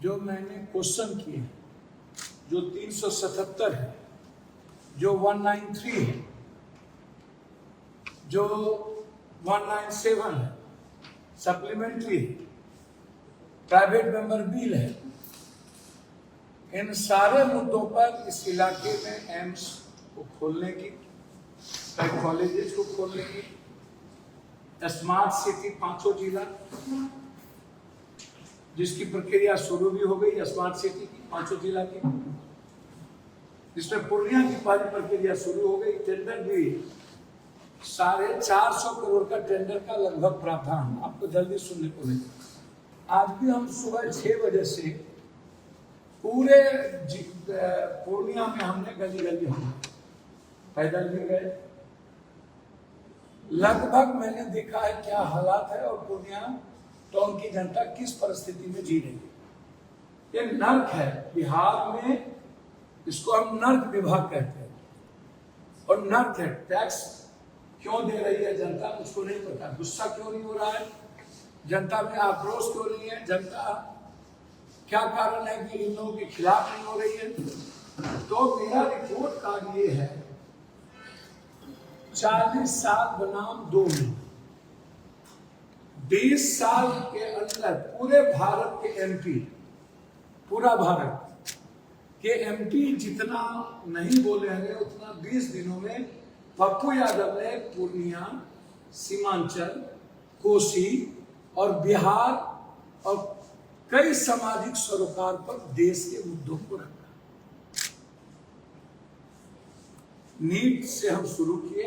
जो मैंने क्वेश्चन किए, जो 377 है, जो 193 है, जो 197 है, सप्लीमेंट्री है, प्राइवेट मेंबर बिल है, इन सारे मुद्दों पर इस इलाके में एम्स को खोलने की, कई कॉलेजेस को खोलने की, स्मार्ट सिटी 500 जिला जिसकी प्रक्रिया शुरू भी हो गई, स्मार्ट सिटी की 500 जिला की, जिसमें पूर्णिया की पहली प्रक्रिया शुरू हो गई। टेंडर भी 450 करोड़ का टेंडर का लगभग प्रावधान आपको जल्दी सुनने को मिलेगा। आज भी हम सुबह 6 बजे से पूरे पूर्णिया में हमने गली गली हम पैदल भी गए। लगभग मैंने देखा है क्या हालात है और पूर्णिया टाउन की जनता किस परिस्थिति में जी रही है। ये नर्क है बिहार में, इसको हम नर्क विभाग कहते हैं। और नर्क है, टैक्स क्यों दे रही है जनता मुझको नहीं पता, गुस्सा क्यों नहीं हो रहा है, जनता में आक्रोश क्यों नहीं है, जनता क्या कारण है कि इन लोगों के खिलाफ नहीं हो रही है। तो मेरा रिपोर्ट कार्ड ये है, 40 साल बनाम 2 महीने, 20 साल के अंदर पूरे भारत के एमपी, पूरा भारत के एमपी जितना नहीं बोले हैं उतना 20 दिनों में पप्पू यादव ने पूर्णिया, सीमांचल, कोसी और बिहार और कई सामाजिक सरोकार पर देश के मुद्दों को रखा। नीट से हम शुरू किए,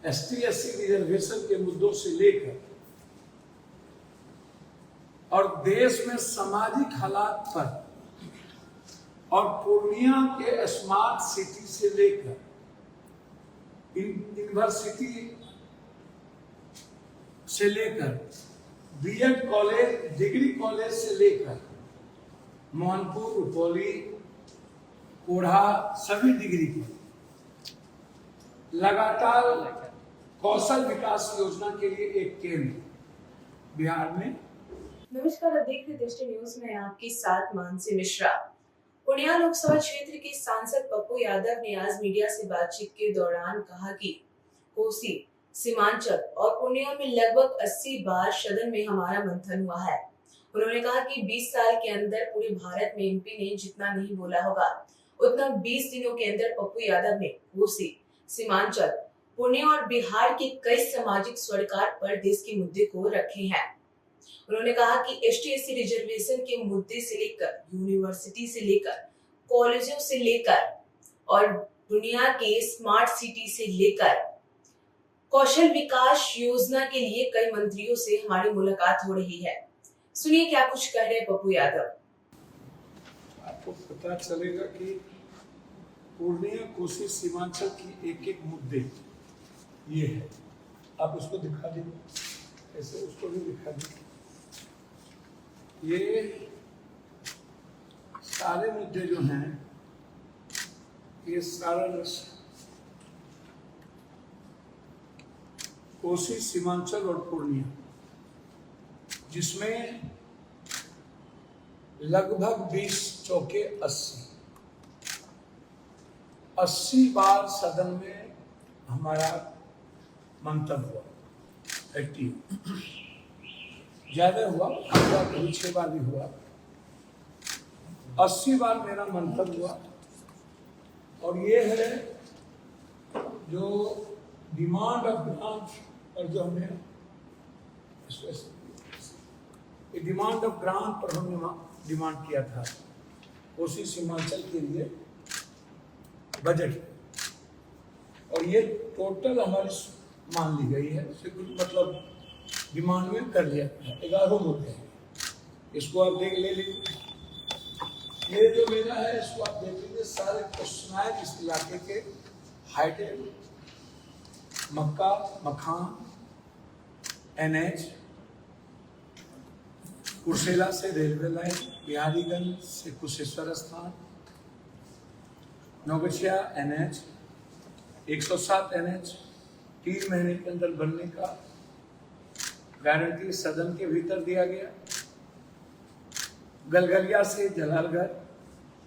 ST/SC रिजर्वेशन के मुद्दों से लेकर और देश में सामाजिक हालात पर और पूर्णिया के स्मार्ट सिटी से लेकर यूनिवर्सिटी से लेकर बीएड कॉलेज, डिग्री कॉलेज से लेकर मोहनपुर, रुपौली, कोढ़ा सभी डिग्री कॉलेज, लगातार कौशल विकास योजना के लिए एक केंद्र बिहार में। नमस्कार, आप देख रहे दृष्टि न्यूज में आपके साथ मानसी मिश्रा। पूर्णिया लोकसभा क्षेत्र के सांसद पप्पू यादव ने आज मीडिया से बातचीत के दौरान कहा कि कोसी, सीमांचल और पूर्णिया में लगभग 80 बार सदन में हमारा मंथन हुआ है। उन्होंने कहा कि 20 साल के अंदर पूरे भारत में एमपी ने जितना नहीं बोला होगा उतना 20 दिनों के अंदर पप्पू यादव ने कोसी, सीमांचल, पूर्णिया और बिहार के कई सामाजिक सरोकार पर देश के मुद्दे को रखे हैं। उन्होंने कहा कि ST/SC रिजर्वेशन के मुद्दे से लेकर यूनिवर्सिटी से लेकर कॉलेजों से लेकर और दुनिया के स्मार्ट सिटी से लेकर कौशल विकास योजना के लिए कई मंत्रियों से हमारी मुलाकात हो रही है। सुनिए क्या कुछ कह रहे पप्पू यादव। आपको पता चलेगा कि पूर्णिया, कोसी, सीमांचल की एक मुद्दे ये है। आप उसको दिखा दीजिए, ऐसे उसको भी दिखा दीजिए। ये सारे मुद्दे जो हैं, ये सारा कोसी, सीमांचल और पूर्णिया, जिसमें लगभग 20 चौके 80 बार सदन में हमारा मंतव्य हुआ। एक्टिव ज्यादा हुआ, 6 बार भी हुआ, 80 बार मेरा मंतव्य हुआ। और ये है जो डिमांड ऑफ ग्रांट, और जो हमने डिमांड ऑफ ग्रांट पर हमने डिमांड किया था कोसी, सीमांचल के लिए बजट, और ये टोटल हमारी मान ली गई है। इससे कुछ मतलब डिमांड में कर लिया 11 मुद्दे हैं। इसको आप देख ले लीजिए। ये जो मेरा है इसको आप देख लीजिए। सारे क्वेश्चन आए इस इलाके के, हाईटेक, मक्का, मखान, NH, कुर्सेला से रेलवे लाइन, बिहारीगंज से कुशेश्वर स्थान, नौगछिया NH, 107 NH 3 महीने के अंदर बनने का गारंटी सदन के भीतर दिया गया। गलगलिया से जलालगढ़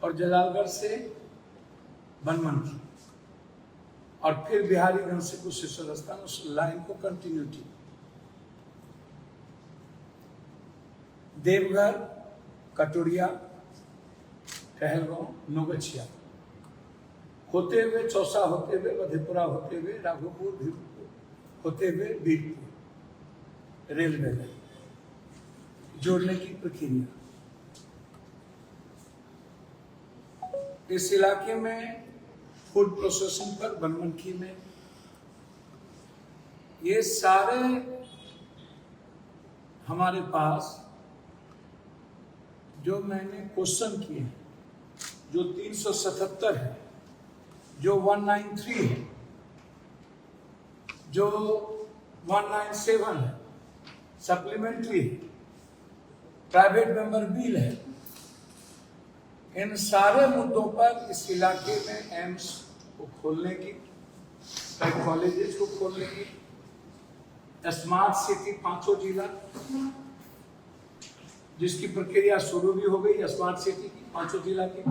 और जलालगढ़ से बनमनखी और फिर बिहारीगंज से कुशेश्वर स्थान, उस लाइन को कंटिन्यूटी। देवघर, कटोरिया, कहलगांव, नौगछिया होते हुए, चौसा होते हुए, मधेपुरा होते हुए, राघोपुर, भीमपुर होते हुए बीरपुर रेलवे लाइन जोड़ने की प्रक्रिया। इस इलाके में फूड प्रोसेसिंग पर बनमनखी में ये सारे हमारे पास जो मैंने क्वेश्चन किए हैं, जो 377 है, जो 193 है, जो 197 है, सप्लीमेंट्री है, प्राइवेट मेंबर बिल है, इन सारे मुद्दों पर इस इलाके में एम्स को खोलने की, कई कॉलेजेस को खोलने की, स्मार्ट सिटी 5 जिला जिसकी प्रक्रिया शुरू भी हो गई, स्मार्ट सिटी की 5 जिला की,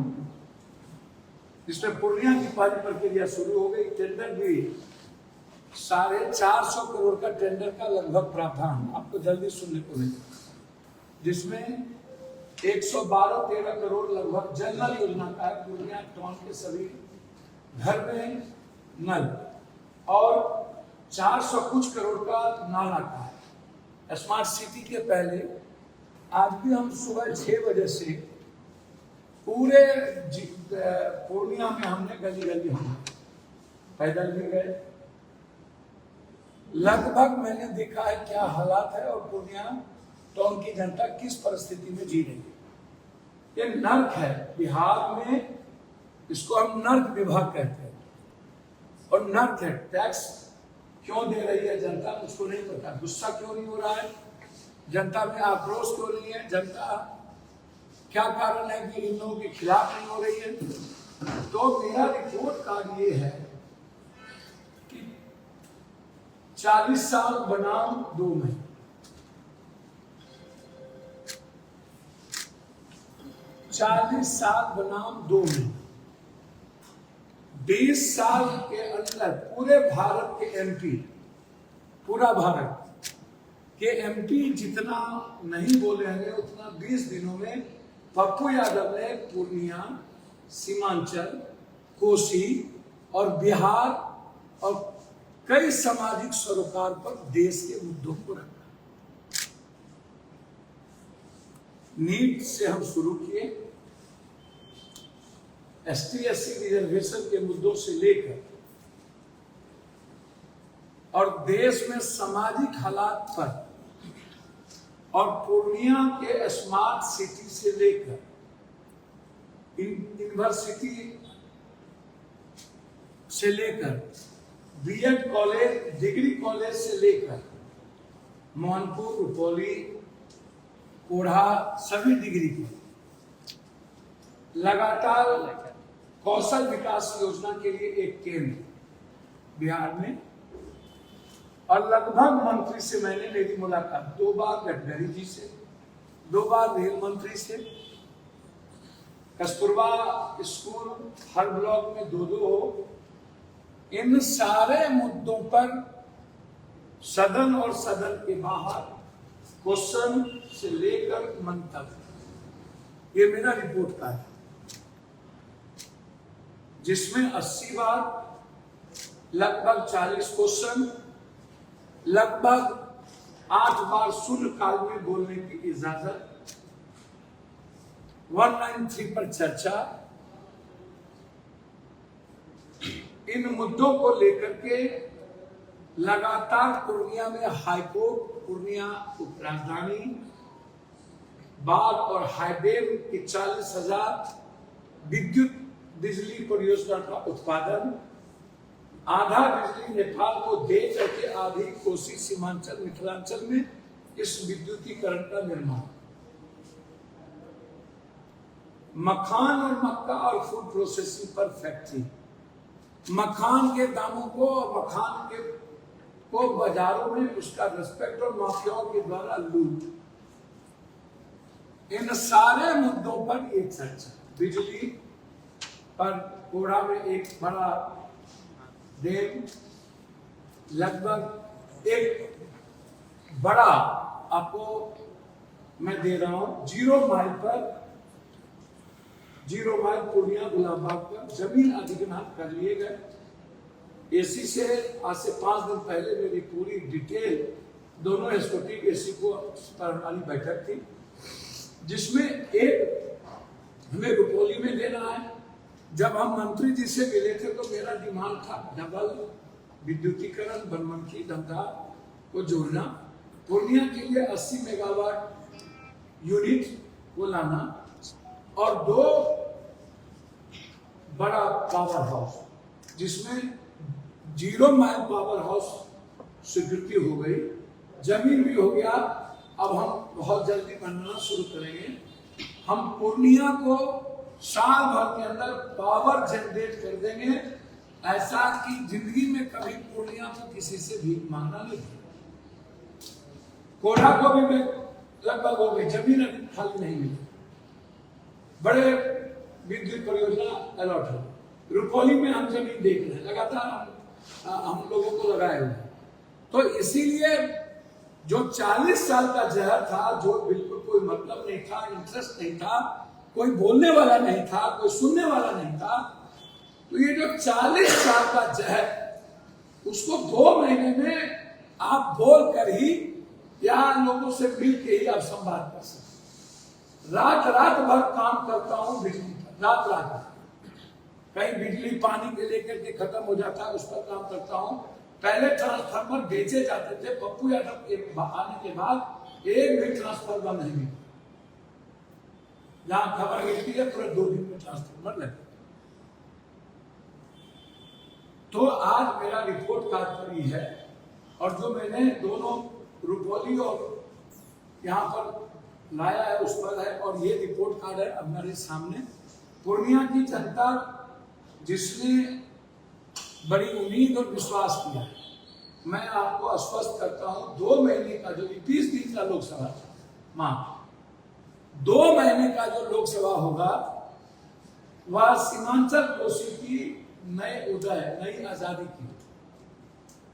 जिसमें पूर्णिया की पहली प्रक्रिया शुरू हो गई। टेंडर भी 450 करोड़ का टेंडर का लगभग प्रावधान आपको जल्दी सुनने को मिलेगा, जिसमें 112-13 करोड़ लगभग जनरल योजना का है। पूर्णिया टाउन के सभी घर में नल और 400 कुछ करोड़ का नाला का है। स्मार्ट सिटी के पहले आज भी हम सुबह 6 बजे से पूरे पूर्णिया में हमने गली गली हम पैदल भी गए। लगभग मैंने देखा है क्या हालात है और पूर्णिया टाउन की जनता किस परिस्थिति में जी रही है। ये नर्क है बिहार में, इसको हम नर्क विभाग कहते हैं और नर्क है। टैक्स क्यों दे रही है जनता, मुझको नहीं पता। गुस्सा क्यों नहीं हो रहा है जनता में, आक्रोश क्यों नहीं है जनता, क्या कारण है कि इन लोगों के खिलाफ नहीं हो रही है। तो मेरा रिपोर्ट कार्ड ये है कि 40 साल बनाम 2 महीने, 40 साल बनाम 2 महीने, 20 साल के अंदर पूरे भारत के एमपी, पूरा भारत के एमपी जितना नहीं बोले हैं उतना 20 दिनों में पप्पू यादव ने पूर्णिया, सीमांचल, कोसी और बिहार और कई सामाजिक सरोकार पर देश के मुद्दों को रखा। नीट से हम शुरू किए, ST/SC रिजर्वेशन के मुद्दों से लेकर और देश में सामाजिक हालात पर और पूर्णिया के स्मार्ट सिटी से लेकर यूनिवर्सिटी से लेकर बीएड कॉलेज, डिग्री कॉलेज से लेकर मोहनपुर, रुपौली, कोढ़ा सभी डिग्री कॉलेज, लगातार कौशल विकास योजना के लिए एक केंद्र बिहार में। और लगभग मंत्री से मैंने मेरी मुलाकात 2 बार, गडकरी जी से 2 बार, रेल मंत्री से, कस्तूरबा स्कूल हर ब्लॉक में 2-2 हो। इन सारे मुद्दों पर सदन और सदन के बाहर क्वेश्चन से लेकर मंतव्य, ये मेरा रिपोर्ट का है, जिसमें 80 बार, लगभग 40 क्वेश्चन, लगभग 8 बार शून्यकाल में बोलने की इजाजत, 193 पर चर्चा। इन मुद्दों को लेकर के लगातार पूर्णिया में हाईकोर्ट, पूर्णिया उप राजधानी, बाढ़ और हाईडेम की 40,000 विद्युत बिजली परियोजना का उत्पादन, आधा बिजली नेपाल को दे करके आधी कोसी, सीमांचल, मिथिलांचल में इस विद्युतीकरण का निर्माण, मखान और मक्का और फूड प्रोसेसिंग पर फैक्ट्री, मखान के दामों को और मखान के को बाजारों में उसका रिस्पेक्ट और माफियाओं के द्वारा लूट, इन सारे मुद्दों पर एक चर्चा। बिजली पर कोड़ा में एक बड़ा डैम, लगभग एक बड़ा, आपको मैं दे रहा हूं, 0 माइल पूर्णिया गुलाबबाग पर जमीन अधिग्रहण कर लिए गए। एसी से आज से 5 दिन पहले मेरी पूरी डिटेल दोनों एसओटी एसी को वाली बैठक थी, जिसमें एक हमें रुपौली में लेना है। जब हम मंत्री जी से मिले थे तो मेरा डिमांड था डबल विद्युतीकरण बनमनखी धंधा को जोड़ना, पूर्णिया के लिए 80 मेगावाट यूनिट को लाना और 2 बड़ा पावर हाउस, जिसमें 0 माइल पावर हाउस स्वीकृति हो गई, जमीन भी हो गया। अब हम बहुत जल्दी बनना शुरू करेंगे। हम पूर्णिया को साल भर के अंदर पावर जनरेट कर देंगे, ऐसा कि जिंदगी में कभी पूर्णिया को किसी से भीख मांगना नहीं। कोढ़ा को भी मैं लगभग हो गई, जमीन अभी खाली नहीं मिली, बड़े विद्युत परियोजना अलॉट हो। रुपौली में हम जमीन देख रहे हैं, लगातार हम लोगों को लगाए हुए। तो इसीलिए जो 40 साल का जहर था, जो बिल्कुल कोई मतलब नहीं था, इंटरेस्ट नहीं था, कोई बोलने वाला नहीं था, कोई सुनने वाला नहीं था, तो ये जो 40 साल का जहर, उसको 2 महीने में आप बोल कर ही या लोगों से मिल के ही आप संवाद कर सकते। रात भर काम करता हूं बिजली पर, रात कहीं बिजली पानी के लेकर के खत्म हो जाता है, उस पर काम करता हूं। पहले ट्रांसफार्मर बेचे जाते थे, पप्पू यादव के आने के बाद एक भी ट्रांसफार्मर नहीं मिला। जहां खबर मिलती है पूरे 2 दिन में ट्रांसफार्मर लगे। तो आज मेरा रिपोर्ट कार्ड पर ही है, और जो मैंने दोनों रुपौली और यहाँ पर लाया है उस पर है, और ये रिपोर्ट कार्ड है अब मेरे सामने। पूर्णिया की जनता जिसने बड़ी उम्मीद और विश्वास किया, मैं आपको आश्वस्त करता हूं 2 महीने का जो 20 दिन का लोकसभा मां 2 महीने का जो लोकसभा होगा, वह सीमांचल कोसी की नए उदय, नई आजादी की।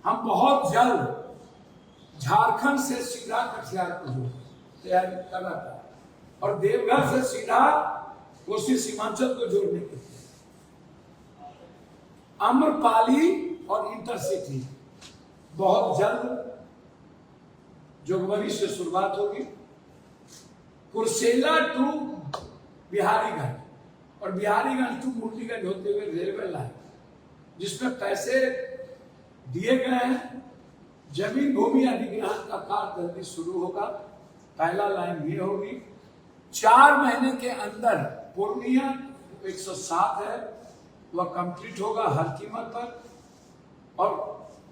हम बहुत जल्द झारखंड से सीधा कटिहार को तैयारी कर रहा था, और देवघर से सीधा कोसी सीमांचल को जोड़ने के लिए आम्रपाली और इंटरसिटी बहुत जल्द जोगबनी से शुरुआत होगी। कुर्सेला टू बिहारीगंज और बिहारीगंज टू मुरलीगंज होते हुए रेलवे लाइन, जिसमें पैसे दिए गए हैं। जमीन भूमि अधिग्रहण का कार्य जल्दी शुरू होगा, पहला लाइन ये होगी। 4 महीने के अंदर पूर्णिया 107 है, वह कंप्लीट होगा हर कीमत पर। और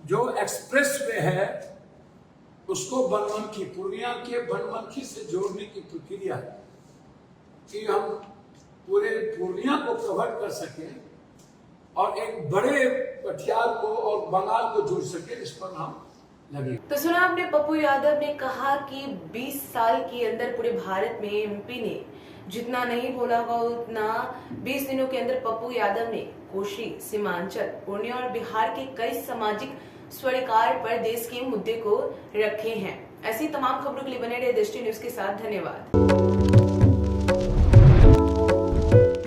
जो एक्सप्रेस वे है उसको बनमनखी, पूर्णिया के बनमनखी से जोड़ने की प्रक्रिया है कि हम पूरे पूर्णिया को कवर कर सके और एक बड़े कटिहार को और बंगाल को जोड़ सके, इस पर हम लगे। तो सुना आपने, पप्पू यादव ने कहा कि 20 साल के अंदर पूरे भारत में एमपी ने जितना नहीं बोला होगा उतना 20 दिनों के अंदर पप्पू यादव ने कोसी, सीमांचल, पूर्णिया और बिहार के कई सामाजिक स्वरोजगार पर देश के मुद्दे को रखे हैं। ऐसी तमाम खबरों के लिए बने रहे दृष्टि न्यूज के साथ। धन्यवाद।